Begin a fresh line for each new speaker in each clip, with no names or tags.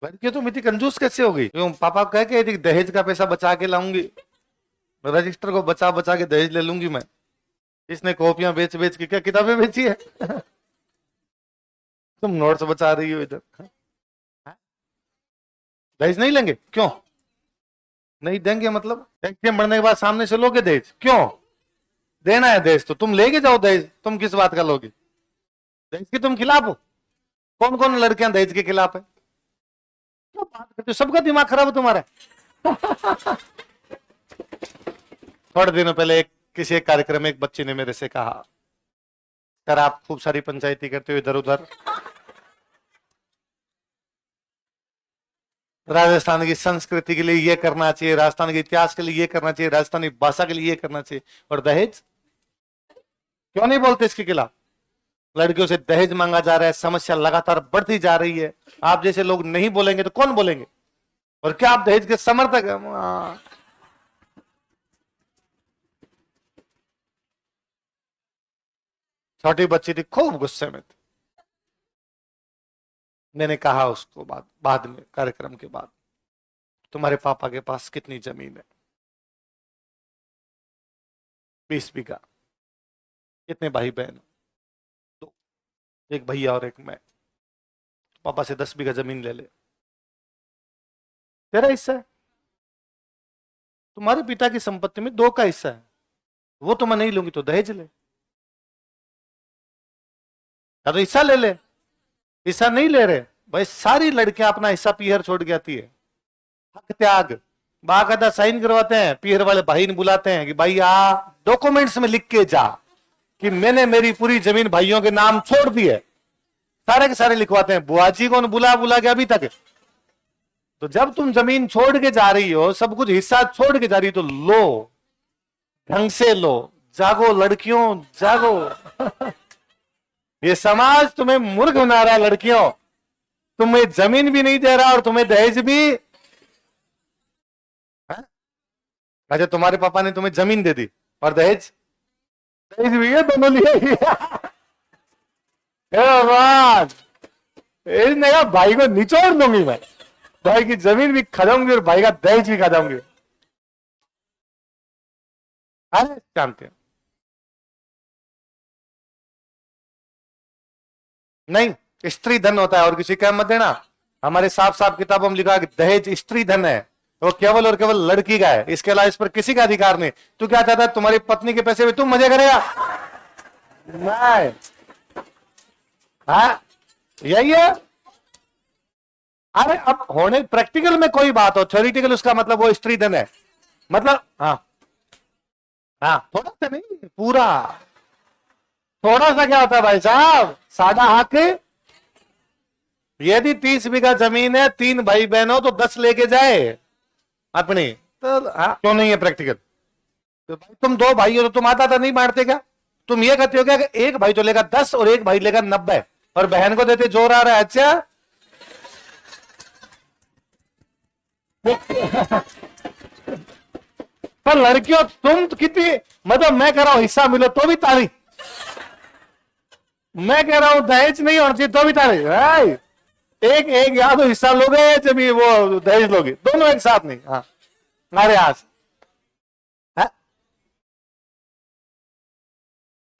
लड़की तुम इतनी कंजूस कैसे हो गई? क्यों पापा कह के थी दहेज का पैसा बचा के लाऊंगी, रजिस्टर को बचा बचा के दहेज ले लूंगी मैं। इसने कॉपियां बेच बेच के क्या किताबें बेची है? तुम नोट्स बचा रही हो इधर। दहेज नहीं लेंगे? क्यों नहीं देंगे? मतलब एग्जाम बढ़ने के बाद सामने से लोगे दहेज? क्यों देना है दहेज? तो तुम लेके जाओ दहेज। तुम किस बात का लोगे? दहेज के तुम खिलाफ हो? कौन कौन लड़कियां दहेज के खिलाफ है? क्या बात करते हो? सबका दिमाग खराब है तुम्हारा। थोड़े दिनों पहले किसी एक कार्यक्रम में एक बच्ची ने मेरे से कहा, सर आप खूब सारी पंचायती करते हो इधर उधर, राजस्थान की संस्कृति के लिए ये करना चाहिए, राजस्थान के इतिहास के लिए ये करना चाहिए, राजस्थानी भाषा के लिए ये करना चाहिए, और दहेज क्यों नहीं बोलते इसके खिलाफ? लड़कियों से दहेज मांगा जा रहा है, समस्या लगातार बढ़ती जा रही है। आप जैसे लोग नहीं बोलेंगे तो कौन बोलेंगे? और क्या आप दहेज के समर्थक हैं? छोटी बच्ची थी, खूब गुस्से में थी। मैंने कहा उसको बाद में कार्यक्रम के बाद, तुम्हारे पापा के पास कितनी जमीन है? 20 बीघा। कितने भाई बहन? दो, एक भैया और एक मैं। पापा से 10 बीघा जमीन ले ले, तेरा हिस्सा है। तुम्हारे पिता की संपत्ति में 2 का हिस्सा है, वो तो मैं नहीं लूंगी, तो दहेज ले, या तो हिस्सा ले ले। हिस्सा नहीं ले रहे भाई, सारी लड़कियां अपना हिस्सा पीहर छोड़ के आती है। हक त्याग बाकायदा साइन करवाते हैं, पीहर वाले भाई ने बुलाते हैं कि भाई आ डॉक्यूमेंट्स में लिख के जा कि मैंने मेरी पूरी जमीन भाइयों के नाम छोड़ दी है। सारे के सारे लिखवाते हैं। बुआजी को बुला बुला के अभी तक। तो जब तुम जमीन छोड़ के जा रही हो, सब कुछ हिस्सा छोड़ के जा रही हो, तो लो, ढंग से लो। जागो लड़कियों, जागो। ये समाज तुम्हें मूर्ख बना रहा है लड़कियों। तुम्हें जमीन भी नहीं दे रहा और तुम्हें दहेज भी। अच्छा, तुम्हारे पापा ने तुम्हें जमीन दे दी और दहेज? दहेज भी है, दोनों लिए। भाई को निचोड़ दूंगी मैं, भाई की जमीन भी खा जाऊंगी और भाई का दहेज भी खा जाऊंगी। अरे जानते हैं नहीं, स्त्री धन होता है और किसी का मत देना। हमारे साफ साफ किताबों में लिखा है कि दहेज स्त्री धन है, वो केवल और केवल लड़की का है, इसके अलावा इस पर किसी का अधिकार नहीं। तू क्या चाहता है? तुम्हारी पत्नी के पैसे में तुम मजे करेगा? नहीं। हाँ, यही है। अरे अब होने प्रैक्टिकल में कोई बात हो, थ्योरेटिकल उसका मतलब वो स्त्री धन है, मतलब हाँ हाँ, थोड़ा सा नहीं पूरा। थोड़ा सा क्या होता है भाई साहब? सादा हक। यदि 30 बीघा जमीन है, 3 भाई बहन हो, तो 10 लेके जाए अपनी। तो हाँ, क्यों नहीं है प्रैक्टिकल? तो भाई तुम 2 भाई हो तो तुम आधा नहीं बांटते क्या? तुम ये कहते हो क्या कि एक भाई तो लेगा 10 और एक भाई लेगा 90 और बहन को देते जोर आ रहा है? अच्छा। पर लड़कियों तुम तो कितनी, मतलब मैं कह रहा हूं हिस्सा मिलो तो भी ताली, मैं कह रहा हूं दहेज नहीं होना चाहिए तो भी ताली। एक एक या तो हिस्सा लोगे जब वो दहेज लोगे, दोनों एक साथ नहीं। हाँ, हमारे आज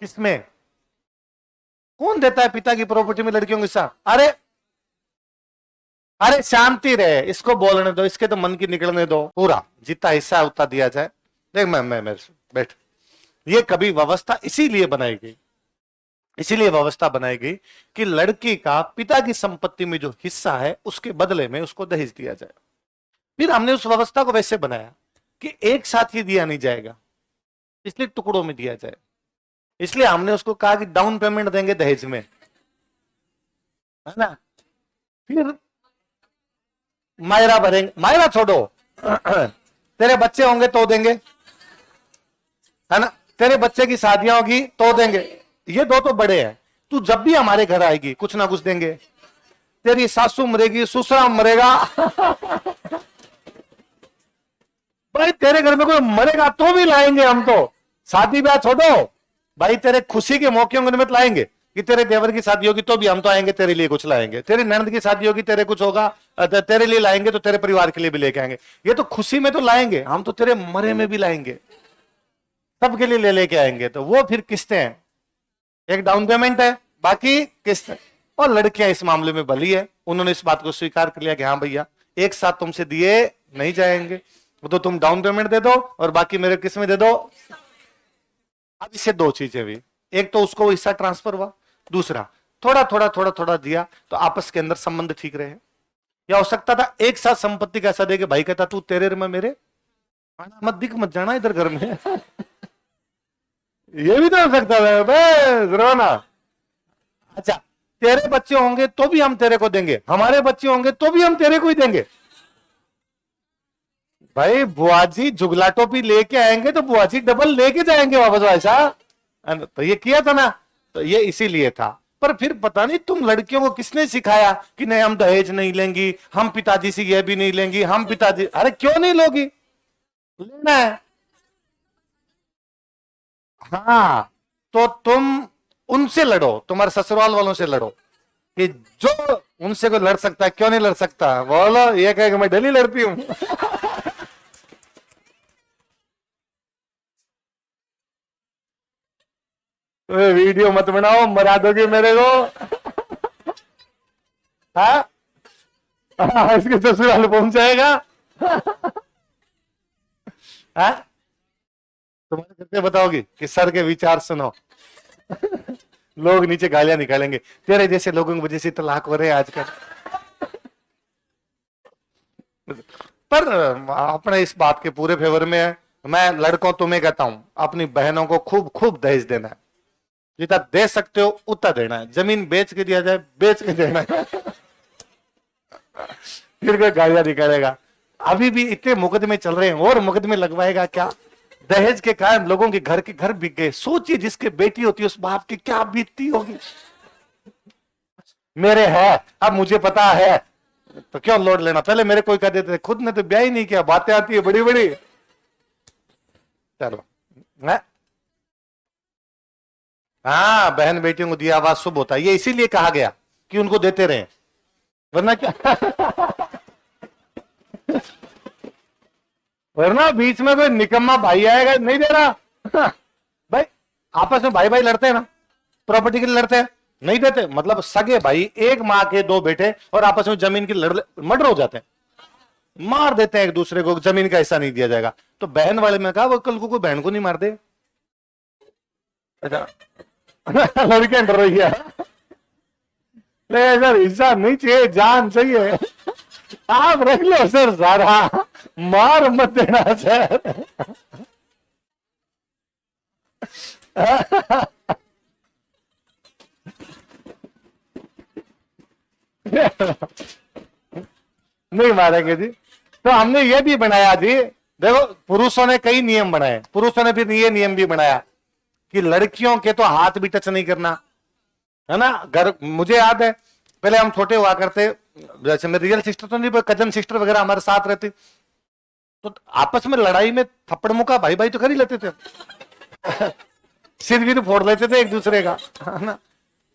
किसमें कौन देता है पिता की प्रॉपर्टी में लड़कियों को हिस्सा? अरे अरे शांति रहे, इसको बोलने दो, इसके तो मन की निकलने दो। पूरा जितना हिस्सा है उतना दिया जाए। देख मैं मेरे से बैठ, ये कभी व्यवस्था इसीलिए बनाई गई, इसीलिए व्यवस्था बनाई गई कि लड़की का पिता की संपत्ति में जो हिस्सा है उसके बदले में उसको दहेज दिया जाए। फिर हमने उस व्यवस्था को वैसे बनाया कि एक साथ ही दिया नहीं जाएगा, इसलिए टुकड़ों में दिया जाए। इसलिए हमने उसको कहा कि डाउन पेमेंट देंगे दहेज में, है ना, फिर मायरा भरेंगे। मायरा छोड़ो, तेरे बच्चे होंगे तो देंगे, है ना, तेरे बच्चे की शादियां होगी तो देंगे। ये 2 तो बड़े हैं। तू जब भी हमारे घर आएगी कुछ ना कुछ देंगे। तेरी सासू मरेगी, ससुरा मरेगा। भाई तेरे घर में कोई मरेगा तो भी लाएंगे हम तो। शादी ब्याह छोड़ो भाई, तेरे खुशी के मौके होंगे निमित्त लाएंगे। कि तेरे देवर की शादी होगी तो भी हम तो आएंगे, तेरे लिए कुछ लाएंगे, तेरी ननद की शादी होगी तेरे कुछ होगा, तेरे लिए लाएंगे, तो तेरे परिवार के लिए भी लेके आएंगे। ये तो खुशी में तो लाएंगे, हम तो तेरे मरे में भी लाएंगे, सबके लिए ले लेके आएंगे। तो वो फिर किस्तें हैं, एक डाउन पेमेंट है, बाकी किस्त। और लड़कियां इस मामले में भली है, उन्होंने इस बात को स्वीकार कर लिया कि हाँ भैया एक साथ तुमसे दिए नहीं जाएंगे, वो तो तुम डाउन पेमेंट दे दो और बाकी मेरे किस्त में दे दो। अब इससे दो चीजें हुई, एक तो उसको हिस्सा ट्रांसफर हुआ, दूसरा थोड़ा थोड़ा थोड़ा थोड़ा दिया तो आपस के अंदर संबंध ठीक रहे। या हो सकता था एक साथ संपत्ति कैसा दे के भाई कहता तू तेरे में मेरे, मत दिख मत जाना इधर घर में ये भी तो हो सकता है रोना। अच्छा तेरे बच्चे होंगे तो भी हम तेरे को देंगे, हमारे बच्चे होंगे तो भी हम तेरे को ही देंगे। भाई बुआ जी जुगला टोपी लेके आएंगे तो बुआ जी डबल लेके जाएंगे वापस भाई साहब। तो ये किया था ना, तो ये इसीलिए था। पर फिर पता नहीं तुम लड़कियों को किसने सिखाया कि नहीं हम दहेज नहीं लेंगी, हम पिताजी से ये भी नहीं लेंगी, हम पिताजी, अरे क्यों नहीं लोगी, लेना है। हाँ तो तुम उनसे लड़ो, तुम्हारे ससुराल वालों से लड़ो, कि जो उनसे कोई लड़ सकता है क्यों नहीं लड़ सकता, बोलो ये कहेगा मैं डेली लड़ती हूं वीडियो मत बनाओ, मरा दोगे मेरे को हाँ इसके ससुराल पहुंच जाएगा हाँ तुम्हारे करके बताओगी कि सर के विचार सुनो लोग नीचे गालियां निकालेंगे, तेरे जैसे लोगों की वजह से तलाक हो रहे हैं आजकल। पर अपने इस बात के पूरे फेवर में है। मैं लड़कों तुम्हें कहता हूं अपनी बहनों को खूब खूब दहेज देना है, जितना दे सकते हो उतना देना है, जमीन बेच के दिया जाए बेच के देना है फिर कोई गालियां निकालेगा। अभी भी इतने मुकदमे चल रहे हैं और मुकदमे लगवाएगा क्या, दहेज के कारण लोगों के घर बिक गए। सोचिए जिसके बेटी होती है उस बाप की क्या बीतती होगी। मेरे है अब मुझे पता है तो क्यों लोड लेना, पहले मेरे कोई कह देते थे, खुद ने तो ब्याह ही नहीं किया, बातें आती है बड़ी बड़ी। चलो हाँ बहन बेटियों को दिया आवाज शुभ होता है, ये इसीलिए कहा गया कि उनको देते रहे, वरना क्या वरना बीच में कोई निकम्मा भाई आएगा नहीं दे रहा भाई आपस में भाई भाई लड़ते हैं ना, प्रॉपर्टी के लिए लड़ते हैं, नहीं देते, मतलब सगे भाई एक माँ के दो बेटे और आपस में जमीन की मर्डर हो जाते हैं, मार देते हैं एक दूसरे को, जमीन का हिस्सा नहीं दिया जाएगा। तो बहन वाले में कहा वो कल को कोई बहन को नहीं मार दे। अच्छा लड़के डर रही है सर, हिस्सा नहीं चाहिए जान चाहिए, आप रख लो सर सारा, मार मत देना सर नहीं मारेंगे जी। तो हमने ये भी बनाया जी, देखो पुरुषों ने कई नियम बनाए, पुरुषों ने फिर ये नियम भी बनाया कि लड़कियों के तो हाथ भी टच नहीं करना है ना। घर मुझे याद है पहले हम छोटे हुआ करते, जैसे मेरी रियल सिस्टर तो नहीं, कजन सिस्टर वगैरह हमारे साथ रहती, तो आपस में लड़ाई में थप्पड़ मुका भाई भाई तो कर ही लेते थे सिर भी फोड़ लेते थे एक दूसरे का, है ना।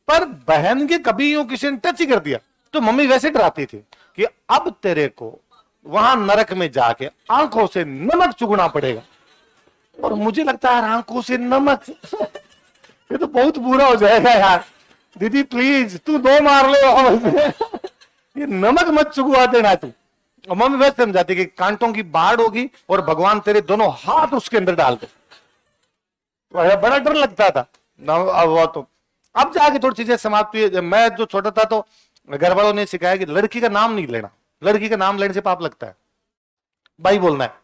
पर बहन के कभी यूं किसी ने टच ही कर दिया तो मम्मी वैसे डराती थी कि अब तेरे को वहां नरक में जाके आंखों से नमक चुगना पड़ेगा। और मुझे लगता है आंखों से नमक ये तो बहुत बुरा हो जाएगा यार, दीदी प्लीज तू दो मार ले ये नमक मत चुगवा देना तू। और मम्मी वैसे समझाती कि कांटों की बाढ़ होगी और भगवान तेरे दोनों हाथ उसके अंदर डाल दे, बड़ा डर लगता था वो तो। अब जाके थोड़ी चीजें समाप्त हुई। मैं जो छोटा था तो घर वालों ने सिखाया कि लड़की का नाम नहीं लेना, लड़की का नाम लेने से पाप लगता है, भाई बोलना है।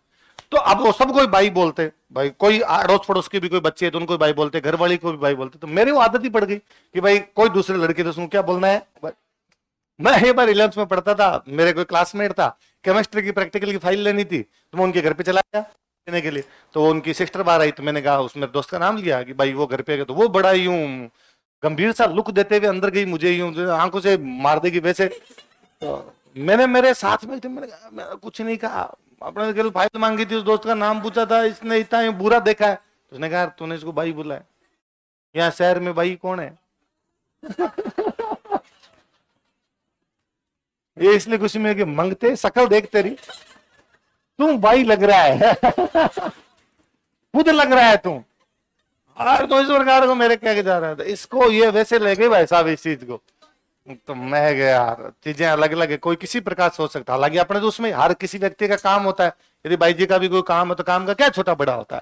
तो अब वो सब कोई भाई बोलते, भाई कोई अड़ोस पड़ोस के भी कोई बच्चे है तो उनको भी भाई बोलते, घर वाली को भी भाई बोलते। तो मेरी वो आदत ही पड़ गई कि भाई कोई दूसरे लड़के तो उसको क्या बोलना है। मैं एक बार 11th में पढ़ता था, मेरे कोई क्लासमेट था, केमिस्ट्री की प्रैक्टिकल की फाइल लेनी थी, तो मैं उनके घर पे चला गया लेने के लिए। तो उनकी सिस्टर बाहर आई तो मैंने कहा उसमें दोस्त का नाम लिया कि भाई वो घर पे गए, तो वो बड़ा यूं गंभीर सा लुक देते हुए अंदर गई, मुझे यूं आंखों से मार देगी वैसे। तो मैंने मेरे साथ में थे, मैंने कुछ नहीं कहा, अपने केवल फाइल मांगी थी, उस दोस्त का नाम पूछा था, इसने इतना बुरा देखा है। उसने कहा तूने इसको भाई बोला है, यहाँ शहर में भाई कौन है, ये इसलिए खुशी में कि मंगते शकल देख तेरी, तुम भाई लग रहा है। खुद लग रहा है तुम, और तो इस प्रकार को मेरे कह के जा रहा था, इसको ये वैसे ले गए भाई साहब इस चीज को। तो मैं गया यार, चीजें अलग अलग है, कोई किसी प्रकार सोच सकता है। हालांकि अपने तो उसमें हर किसी व्यक्ति का काम होता है, यदि भाई जी का भी कोई काम है तो काम का क्या छोटा बड़ा होता है,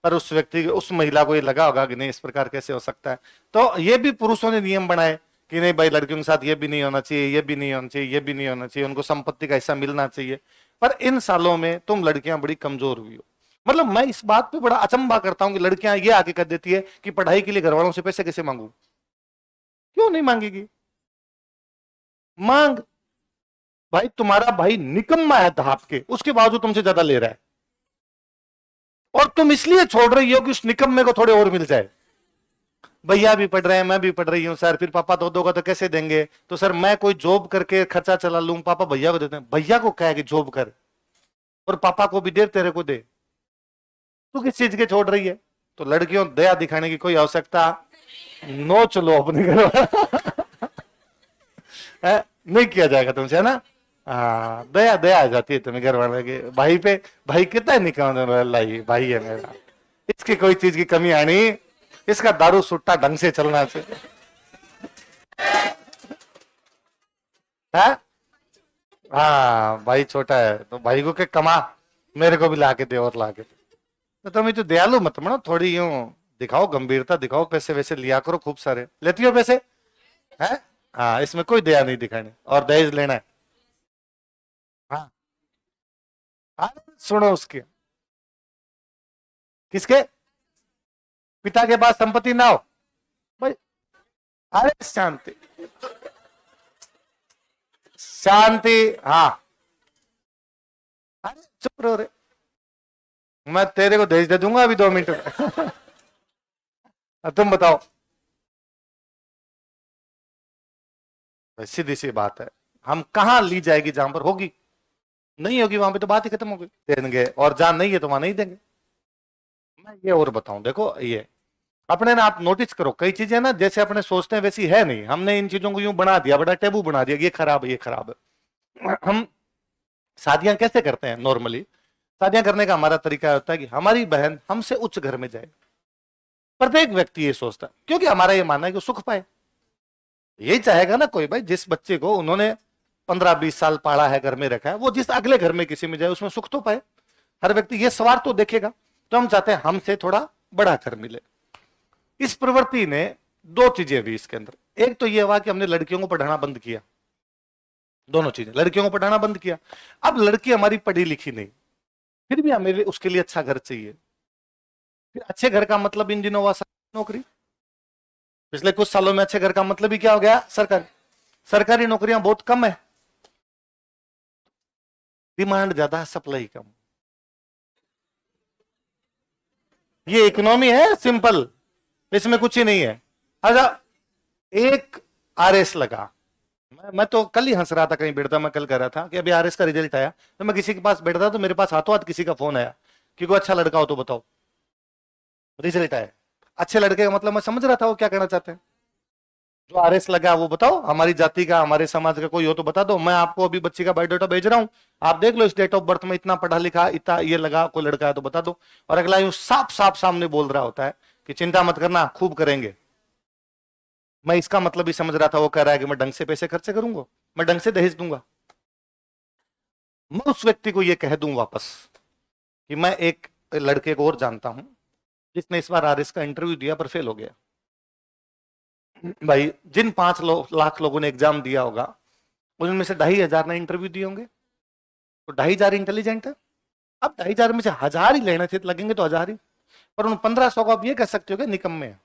पर उस व्यक्ति उस महिला को ये लगा होगा कि नहीं इस प्रकार कैसे हो सकता है। तो ये भी पुरुषों ने नियम बनाए कि नहीं भाई लड़कियों के साथ ये भी नहीं होना चाहिए, ये भी नहीं होना चाहिए, ये भी नहीं होना चाहिए, उनको संपत्ति का हिस्सा मिलना चाहिए। पर इन सालों में तुम लड़कियां बड़ी कमजोर हुई हो। मतलब मैं इस बात पे बड़ा अचंभा करता हूं कि लड़कियां ये आके कर देती है कि पढ़ाई के लिए घर वालों से पैसे कैसे मांगू। क्यों नहीं मांगेगी, मांग। भाई तुम्हारा भाई निकम्मा है धाप के, उसके बावजूद तुमसे ज्यादा ले रहा है, और तुम इसलिए छोड़ रही हो कि उस निकम्मे को थोड़े और मिल जाए। भैया भी पढ़ रहे हैं, मैं भी पढ़ रही हूँ सर, फिर पापा तो दोगा तो कैसे देंगे, तो सर मैं कोई जॉब करके खर्चा चला लूं, पापा भैया को देते हैं। भैया को कहे कि जॉब कर, और पापा को भी दे, तेरे को दे, तू किस चीज के छोड़ रही है। तो लड़कियों दया दिखाने की कोई आवश्यकता नो, चलो अपने घर। नहीं किया जाएगा तुमसे, है ना। हाँ, दया दया आ जाती है तुम्हें घर वाले के भाई पे, भाई कितना निकाल भाई है मेरा, इसकी कोई चीज की कमी आनी, इसका दारू सुट्टा ढंग से चलना चाहिए है। हाँ भाई छोटा है तो भाई को के कमा, मेरे को भी ला के दे और ला के दे। तो तुम तो दयालु मत बनो, थोड़ी यूं दिखाओ, गंभीरता दिखाओ, पैसे वैसे लिया करो, खूब सारे लेती हो पैसे है। हाँ, इसमें कोई दया नहीं दिखानी, और दहेज लेना है। हाँ, हाँ, सुनो उसके, किसके पिता के पास संपत्ति ना हो भाई। अरे शांति, शांति, हाँ। अरे चुप रहो रे, मैं तेरे को दहेज दे दूंगा अभी 2 मिनट में। तुम बताओ, सीधी सी बात है, हम कहां ली जाएगी जहां पर होगी, नहीं होगी वहां पे तो बात ही खत्म हो गई, देंगे, और जहां नहीं है तो वहां नहीं देंगे। मैं ये और बताऊं, देखो ये अपने ना आप नोटिस करो, कई चीजें ना जैसे अपने सोचते हैं वैसी है नहीं, हमने इन चीजों को यूं बना दिया, बड़ा टेबू बना दिया, ये खराब है, ये खराब है। हम शादियां कैसे करते हैं नॉर्मली, शादियां करने का हमारा तरीका होता है कि हमारी बहन हमसे उच्च घर में जाए। प्रत्येक व्यक्ति ये सोचता है, क्योंकि हमारा ये मानना है कि वो सुख पाए। यही चाहेगा ना कोई भाई, जिस बच्चे को उन्होंने 15-20 साल पाला है, घर में रखा है, वो जिस अगले घर में किसी में जाए उसमें सुख तो पाए। हर व्यक्ति ये सवाल तो देखेगा। तो हम चाहते हैं हमसे थोड़ा बड़ा घर मिले। इस प्रवृत्ति ने दो चीजें हुई इसके अंदर। एक तो ये हुआ कि हमने लड़कियों को पढ़ाना बंद किया, दोनों चीजें, लड़कियों को पढ़ाना बंद किया। अब लड़की हमारी पढ़ी लिखी नहीं, फिर भी हमें उसके लिए अच्छा घर चाहिए। फिर अच्छे घर का मतलब इन दिनों हुआ नौकरी। पिछले कुछ सालों में अच्छे घर का मतलब ही क्या हो गया, सरकारी। सरकारी नौकरियां बहुत कम है, डिमांड ज्यादा है, सप्लाई कम। ये इकोनॉमी है सिंपल, इसमें कुछ ही नहीं है। अच्छा, एक आरएस लगा, मैं तो कल ही हंस रहा था, कहीं बैठता, मैं कल कह रहा था कि अभी आरएस का रिजल्ट आया, तो मैं किसी के पास बैठता तो मेरे पास हाथों हाथ किसी का फोन आया कि कोई अच्छा लड़का हो तो बताओ, रिजल्ट आया। अच्छे लड़के का मतलब मैं समझ रहा था वो क्या कहना चाहते हैं। जो आरएस लगा वो बताओ, हमारी जाति का, हमारे समाज का कोई हो तो बता दो, मैं आपको अभी बच्ची का बायोडाटा भेज रहा हूं, आप देख लो इस डेट ऑफ बर्थ में इतना पढ़ा लिखा, इतना ये लगा, कोई लड़का है तो बता दो। और अगला यूं साफ साफ सामने बोल रहा होता है कि चिंता मत करना, खूब करेंगे। मैं इसका मतलब ही समझ रहा था वो कह रहा है कि मैं ढंग से पैसे खर्चे करूंगा, मैं ढंग से दहेज दूंगा। मैं उस व्यक्ति को ये कह दूं वापस कि मैं एक लड़के को और जानता हूं जिसने इस बार आरएस का इंटरव्यू दिया पर फेल हो गया। भाई जिन 5 लाख लोगों ने एग्जाम दिया होगा, उनमें से 2,500 ने इंटरव्यू दिए होंगे, तो 2,500 इंटेलिजेंट है। अब 2,500 में से 1,000 ही लेने थे, लगेंगे तो 1,000 ही, पर उन 1,500 को आप ये कह सकते हो कि निकम्मे है,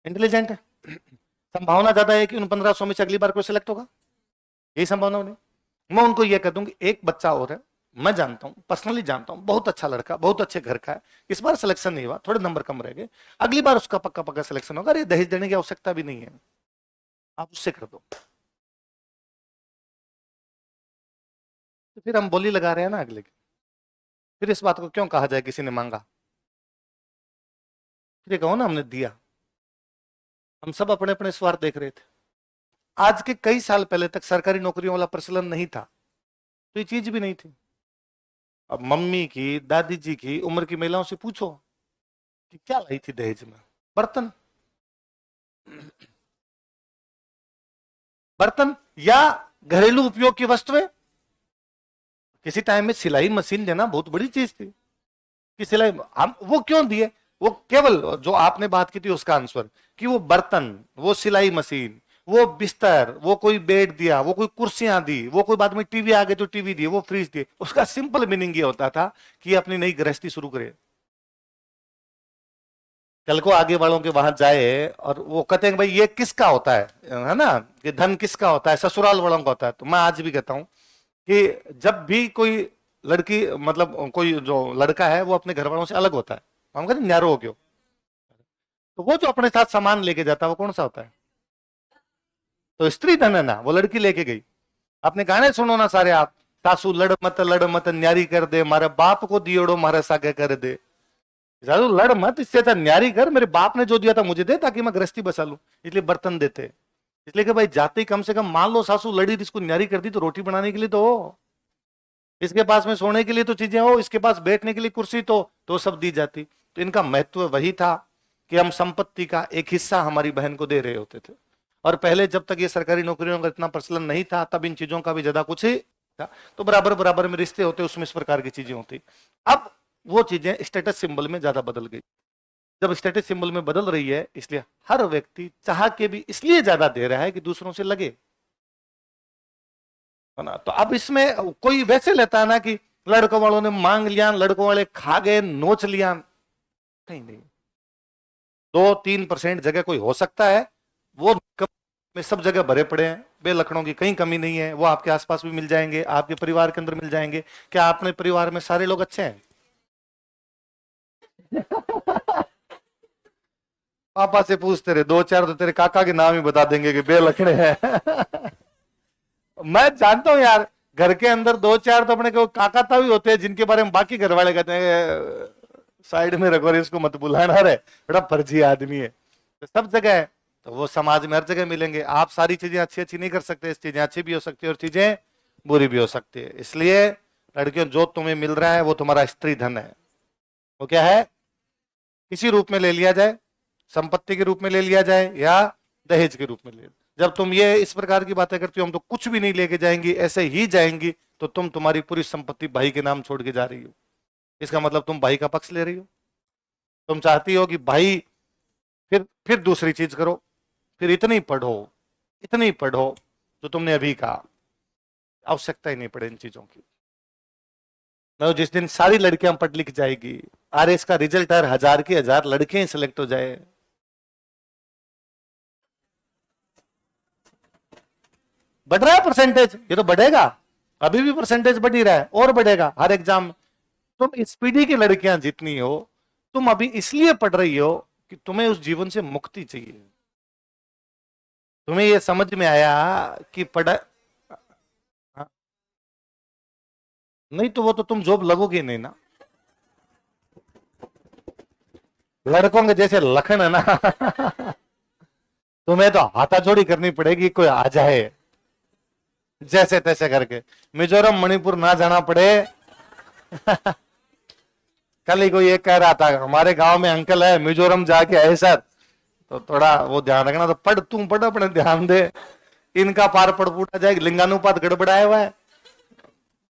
इंटेलिजेंट है। संभावना ज्यादा है कि उन 1,500 में से अगली बार कोई सिलेक्ट होगा, यही संभावना नहीं। मैं उनको ये कह दूंगी एक बच्चा और है, मैं जानता हूं, पर्सनली जानता हूं, बहुत अच्छा लड़का, बहुत अच्छे घर का है, इस बार सिलेक्शन नहीं हुआ, थोड़े नंबर कम रह गए, अगली बार उसका पक्का पक्का सिलेक्शन होगा। अरे दहेज देने की आवश्यकता भी नहीं है, आप उससे कर दो। तो फिर हम बोली लगा रहे हैं ना अगले की, फिर इस बात को क्यों कहा जाए किसी ने मांगा, फिर कहो ना हमने दिया। हम सब अपने अपने स्वार्थ देख रहे थे। आज के कई साल पहले तक सरकारी नौकरियों वाला प्रचलन नहीं था, तो ये चीज भी नहीं थी। अब मम्मी की, दादी जी की उम्र की महिलाओं से पूछो कि क्या लाई थी दहेज में? बर्तन, बर्तन या घरेलू उपयोग की वस्तुएं। किसी टाइम में सिलाई मशीन देना बहुत बड़ी चीज थी कि सिलाई, हम वो क्यों दिए? वो केवल जो आपने बात की थी उसका आंसर कि वो बर्तन, वो सिलाई मशीन, वो बिस्तर, वो कोई बेड दिया, वो कोई कुर्सियां दी, वो कोई बाद में टीवी आ गए तो टीवी दिए, वो फ्रिज दिए। उसका सिंपल मीनिंग ये होता था कि अपनी नई गृहस्थी शुरू करे, कल को आगे वालों के वहां जाए और वो कहते हैं भाई ये किसका होता है ना, कि धन किसका होता है? ससुराल वालों का होता है। तो मैं आज भी कहता हूं कि जब भी कोई लड़की, मतलब कोई जो लड़का है वो अपने घर वालों से अलग होता है, हम कहते हैं न्यारो हो गयो, तो वो जो अपने साथ सामान लेके जाता है वो कौन सा होता है? तो स्त्री धन है ना, वो लड़की लेके गई। अपने गाने सुनो ना सारे आप, सासू लड़ मत न्यारी कर दे, मारे बाप को दियोड़ो मारे सागे कर दे। सासू लड़ मत, इससे अच्छा न्यारी कर, मेरे बाप ने जो दिया था मुझे दे ताकि मैं गृहस्थी बसा लूं। इसलिए बर्तन देते, इसलिए कि भाई जाते ही कम से कम मान लो सासू लड़ी, इसको न्यारी कर दी तो रोटी बनाने के लिए तो हो, इसके पास में सोने के लिए तो चीजें हो, इसके पास बैठने के लिए कुर्सी तो सब दी जाती। तो इनका महत्व वही था कि हम संपत्ति का एक हिस्सा हमारी बहन को दे रहे होते थे। और पहले जब तक ये सरकारी नौकरियों का इतना प्रचलन नहीं था तब इन चीजों का भी ज्यादा कुछ ही था, तो बराबर बराबर में रिश्ते होते, उसमें इस प्रकार की चीजें होती। अब वो चीजें स्टेटस सिंबल में ज्यादा बदल गई। जब स्टेटस सिंबल में बदल रही है, इसलिए हर व्यक्ति चाह के भी इसलिए ज्यादा दे रहा है कि दूसरों से लगे, है ना। तो अब इसमें कोई वैसे लेता है ना कि लड़कों वालों ने मांग लिया, लड़कों वाले खा गए, नोच लिया, नहीं नहीं। 2-3% जगह कोई हो सकता है, वो में सब जगह भरे पड़े हैं, बेलखनों की कहीं कमी नहीं है, वो आपके आसपास भी मिल जाएंगे, आपके परिवार के अंदर मिल जाएंगे। क्या अपने परिवार में सारे लोग अच्छे हैं? पापा से पूछते रहे, 2-4 तो तेरे काका के नाम ही बता देंगे कि बेलखने हैं। मैं जानता हूं यार, घर के अंदर 2-4 तो अपने को काका भी होते हैं जिनके बारे में बाकी घर वाले कहते हैं साइड में रखो, इसको मत बुलाना रे, बड़ा फर्जी आदमी है। तो सब जगह है, तो वो समाज में हर जगह मिलेंगे। आप सारी चीजें अच्छी अच्छी नहीं कर सकते, इस चीजें अच्छी भी हो सकती है और चीजें बुरी भी हो सकती है। इसलिए लड़कियों, जो तुम्हें मिल रहा है वो तुम्हारा स्त्री धन है। वो क्या है? किसी रूप में ले लिया जाए, संपत्ति के रूप में ले लिया जाए या दहेज के रूप में ले। जब तुम ये इस प्रकार की बातें करती हो, हम तो कुछ भी नहीं लेके जाएंगी, ऐसे ही जाएंगी, तो तुम तुम्हारी पूरी संपत्ति भाई के नाम छोड़ के जा रही हो। इसका मतलब तुम भाई का पक्ष ले रही हो। तुम चाहती हो कि भाई फिर दूसरी चीज करो, फिर इतनी पढ़ो जो तुमने अभी कहा, आवश्यकता ही नहीं पड़े इन चीजों की। मैं जिस दिन सारी लड़कियां पढ़ लिख जाएगी, अरे इसका रिजल्ट है 1000 की 1000 लड़के सिलेक्ट हो जाए, बढ़ रहा है परसेंटेज, ये तो बढ़ेगा, अभी भी परसेंटेज बढ़ ही रहा है और बढ़ेगा हर एग्जाम। तुम इस पीढ़ी की लड़कियां जितनी हो, तुम अभी इसलिए पढ़ रही हो कि तुम्हें उस जीवन से मुक्ति चाहिए। तुम्हें ये समझ में आया कि पढ़ा, नहीं तो वो तो तुम जॉब लगोगे नहीं ना। लड़कों के जैसे लखन है ना, तुम्हें तो हाथाजोड़ी करनी पड़ेगी, कोई आ जाए जैसे तैसे करके, मिजोरम मणिपुर ना जाना पड़े। कल ही कोई एक कह रहा था, हमारे गांव में अंकल है मिजोरम जाके आए सर, तो थोड़ा वो ध्यान रखना। तो पढ़, तुम पढ़, अपने ध्यान दे, इनका पार पड़ फूटा जाएगा, लिंगानुपात गड़बड़ाया हुआ है।